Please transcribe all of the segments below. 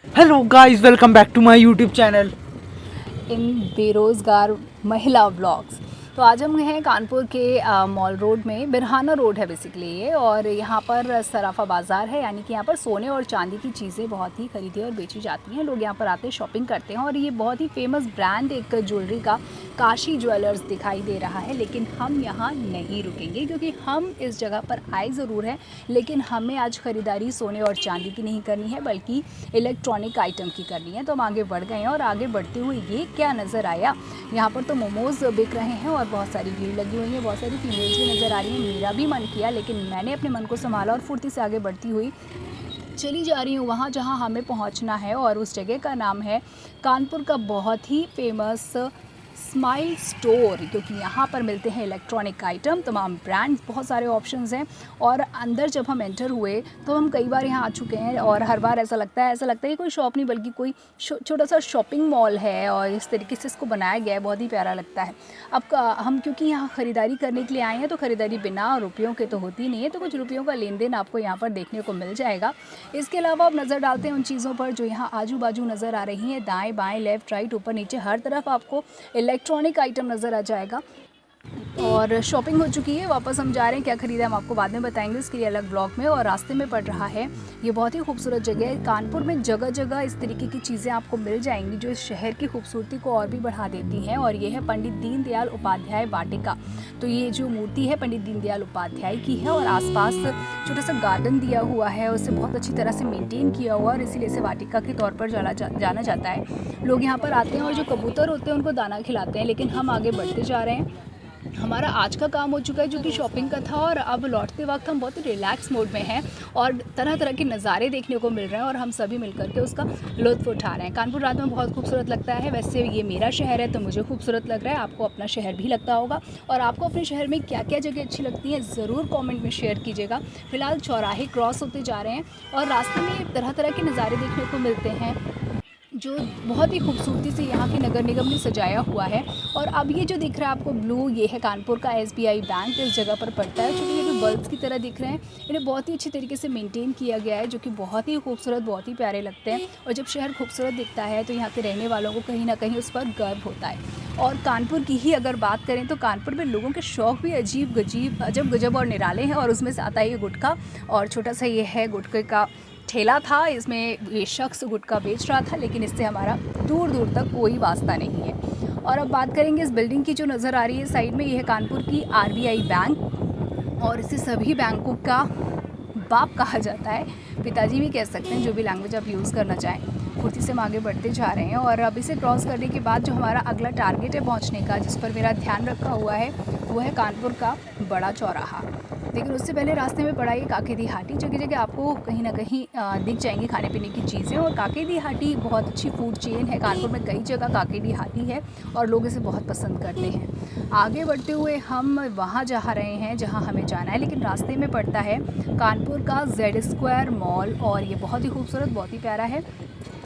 Hello guys, welcome back to my YouTube channel. In बेरोज़गार महिला blogs. तो आज हम हैं कानपुर के मॉल रोड में, बिरहाना रोड है बेसिकली ये, और यहाँ पर सराफा बाज़ार है, यानी कि यहाँ पर सोने और चांदी की चीज़ें बहुत ही खरीदी और बेची जाती हैं। लोग यहाँ पर आते हैं, शॉपिंग करते हैं, और ये बहुत ही फेमस ब्रांड एक ज्वेलरी का काशी ज्वेलर्स दिखाई दे रहा है। लेकिन हम यहाँ नहीं रुकेंगे क्योंकि हम इस जगह पर आए ज़रूर हैं, लेकिन हमें आज ख़रीदारी सोने और चांदी की नहीं करनी है बल्कि इलेक्ट्रॉनिक आइटम की करनी है। तो हम आगे बढ़ गए हैं, और आगे बढ़ते हुए ये क्या नज़र आया, यहाँ पर तो मोमोज़ बिक रहे हैं और बहुत सारी भीड़ लगी हुई है, बहुत सारी फीमेल्स भी नज़र आ रही हैं। मेरा भी मन किया, लेकिन मैंने अपने मन को संभाला और फुर्ती से आगे बढ़ती हुई चली जा रही हूँ वहाँ जहाँ हमें पहुँचना है। और उस जगह का नाम है कानपुर का बहुत ही फेमस स्माइल स्टोर, क्योंकि यहाँ पर मिलते हैं इलेक्ट्रॉनिक आइटम, तमाम ब्रांड्स, बहुत सारे ऑप्शंस हैं। और अंदर जब हम एंटर हुए तो हम कई बार यहाँ आ चुके हैं, और हर बार ऐसा लगता है कि कोई शॉप नहीं बल्कि कोई छोटा सा शॉपिंग मॉल है, और इस तरीके से इसको बनाया गया है, बहुत ही प्यारा लगता है। अब हम क्योंकि यहाँ ख़रीदारी करने के लिए आए हैं, तो ख़रीदारी बिना रुपयों के तो होती नहीं है, तो कुछ रुपयों का लेन देन आपको यहाँ पर देखने को मिल जाएगा। इसके अलावा आप नज़र डालते हैं उन चीज़ों पर जो यहाँ आजू बाजू नज़र आ रही हैं, दाएँ बाएँ लेफ़्ट राइट ऊपर नीचे हर तरफ आपको इलेक्ट्रॉनिक आइटम नज़र आ जाएगा। और शॉपिंग हो चुकी है, वापस हम जा रहे हैं। क्या ख़रीदा हम आपको बाद में बताएंगे, इसके लिए अलग ब्लॉग में। और रास्ते में पड़ रहा है ये बहुत ही खूबसूरत जगह है। कानपुर में जगह जगह इस तरीके की चीज़ें आपको मिल जाएंगी जो इस शहर की खूबसूरती को और भी बढ़ा देती हैं। और ये है पंडित दीनदयाल उपाध्याय वाटिका। तो ये जो मूर्ति है पंडित दीनदयाल उपाध्याय की है, और आसपास छोटा सा गार्डन दिया हुआ है, उसे बहुत अच्छी तरह से मेंटेन किया हुआ है, और इसीलिए इसे वाटिका के तौर पर जाना जाता है। लोग यहाँ पर आते हैं और जो कबूतर होते हैं उनको दाना खिलाते हैं। लेकिन हम आगे बढ़ते जा रहे हैं। हमारा आज का काम हो चुका है जो कि शॉपिंग का था, और अब लौटते वक्त हम बहुत ही रिलैक्स मोड में हैं और तरह तरह के नज़ारे देखने को मिल रहे हैं, और हम सभी मिलकर के उसका लुत्फ़ उठा रहे हैं। कानपुर रात में बहुत खूबसूरत लगता है। वैसे ये मेरा शहर है तो मुझे खूबसूरत लग रहा है, आपको अपना शहर भी लगता होगा। और आपको अपने शहर में क्या क्या जगह अच्छी लगती हैं ज़रूर कॉमेंट में शेयर कीजिएगा। फ़िलहाल चौराहे क्रॉस होते जा रहे हैं, और रास्ते में तरह तरह के नज़ारे देखने को मिलते हैं जो बहुत ही खूबसूरती से यहाँ के नगर निगम ने सजाया हुआ है। और अब ये जो दिख रहा है आपको ब्लू, ये है कानपुर का SBI बैंक, इस जगह पर पड़ता है। छोटे छोटे बल्ब्स की तरह दिख रहे हैं, इन्हें बहुत ही अच्छी तरीके से मेंटेन किया गया है, जो कि बहुत ही खूबसूरत, बहुत ही प्यारे लगते हैं। और जब शहर खूबसूरत दिखता है तो यहाँ के रहने वालों को कहीं ना कहीं उस पर गर्व होता है। और कानपुर की ही अगर बात करें तो कानपुर में लोगों के शौक़ भी अजब गजब और निराले हैं। और उसमें से आता है ये गुटखा, और छोटा सा ये है गुटखे का ठेला था। इसमें ये शख्स गुटखा बेच रहा था, लेकिन इससे हमारा दूर दूर तक कोई वास्ता नहीं है। और अब बात करेंगे इस बिल्डिंग की जो नज़र आ रही है साइड में, ये है कानपुर की RBI बैंक, और इसे सभी बैंकों का बाप कहा जाता है, पिताजी भी कह सकते हैं, जो भी लैंग्वेज आप यूज़ करना चाहें। फुर्ती से हम आगे बढ़ते जा रहे हैं, और अब इसे क्रॉस करने के बाद जो हमारा अगला टारगेट है पहुंचने का, जिस पर मेरा ध्यान रखा हुआ है, वो है कानपुर का बड़ा चौराहा। लेकिन उससे पहले रास्ते में पड़ा ये काके दी हाटी। जगह जगह आपको कहीं ना कहीं दिख जाएंगी खाने पीने की चीज़ें, और काके दी हाटी बहुत अच्छी फूड चेन है। कानपुर में कई जगह काके दी हाटी है और लोग इसे बहुत पसंद करते हैं। आगे बढ़ते हुए हम वहाँ जा रहे हैं जहाँ हमें जाना है, लेकिन रास्ते में पड़ता है कानपुर का Z² मॉल, और ये बहुत ही खूबसूरत, बहुत ही प्यारा है,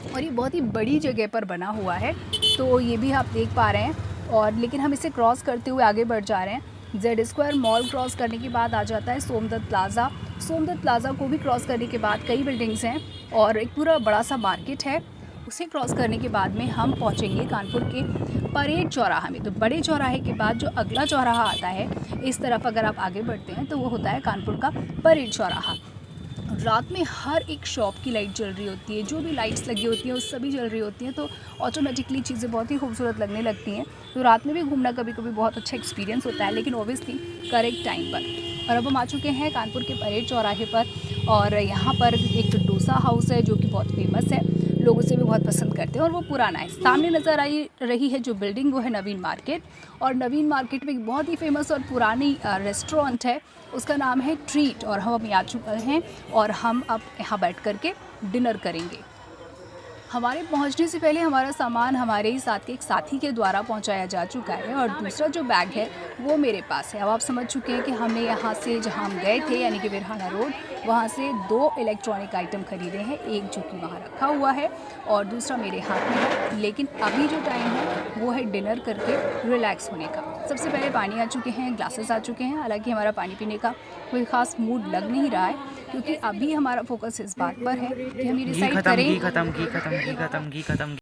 और ये बहुत ही बड़ी जगह पर बना हुआ है। तो ये भी आप देख पा रहे हैं। और लेकिन हम इसे क्रॉस करते हुए आगे बढ़ जा रहे हैं। Z² मॉल क्रॉस करने के बाद आ जाता है सोमदत्त प्लाज़ा। सोमदत्त प्लाज़ा को भी क्रॉस करने के बाद कई बिल्डिंग्स हैं और एक पूरा बड़ा सा मार्केट है। उसे क्रॉस करने के बाद में हम पहुंचेंगे कानपुर के परेड चौराहा में। तो बड़े चौराहे के बाद जो अगला चौराहा आता है, इस तरफ अगर आप आगे बढ़ते हैं तो वो होता है कानपुर का परेड चौराहा। रात में हर एक शॉप की लाइट जल रही होती है, जो भी लाइट्स लगी होती हैं वो सभी जल रही होती हैं, तो ऑटोमेटिकली चीज़ें बहुत ही खूबसूरत लगने लगती हैं। तो रात में भी घूमना कभी कभी बहुत अच्छा एक्सपीरियंस होता है, लेकिन ऑब्वियसली करेक्ट टाइम पर। और अब हम आ चुके हैं कानपुर के परेड चौराहे पर, और यहाँ पर एक डोसा हाउस है जो कि बहुत फेमस है, लोग उसे भी बहुत पसंद करते हैं, और वो पुराना है। सामने नज़र आई रही है जो बिल्डिंग, वो है नवीन मार्केट, और नवीन मार्केट में एक बहुत ही फेमस और पुरानी रेस्टोरेंट है, उसका नाम है ट्रीट। और हम अभी आ चुके हैं, और हम अब यहाँ बैठ कर के डिनर करेंगे। हमारे पहुंचने से पहले हमारा सामान हमारे ही साथ के एक साथी के द्वारा पहुंचाया जा चुका है, और दूसरा जो बैग है वो मेरे पास है। अब आप समझ चुके हैं कि हमने यहाँ से जहाँ हम गए थे, यानी कि बिरहाना रोड, वहाँ से 2 इलेक्ट्रॉनिक आइटम ख़रीदे हैं, एक जो कि वहाँ रखा हुआ है और दूसरा मेरे हाथ में है। लेकिन अभी जो टाइम है वो है डिनर करके रिलैक्स होने का। सबसे पहले पानी आ चुके हैं, ग्लासेस आ चुके हैं। हालांकि हमारा पानी पीने का कोई ख़ास मूड लग नहीं रहा है, क्योंकि अभी हमारा फोकस इस बात पर है कि हम ये डिसाइड करें। खत्म की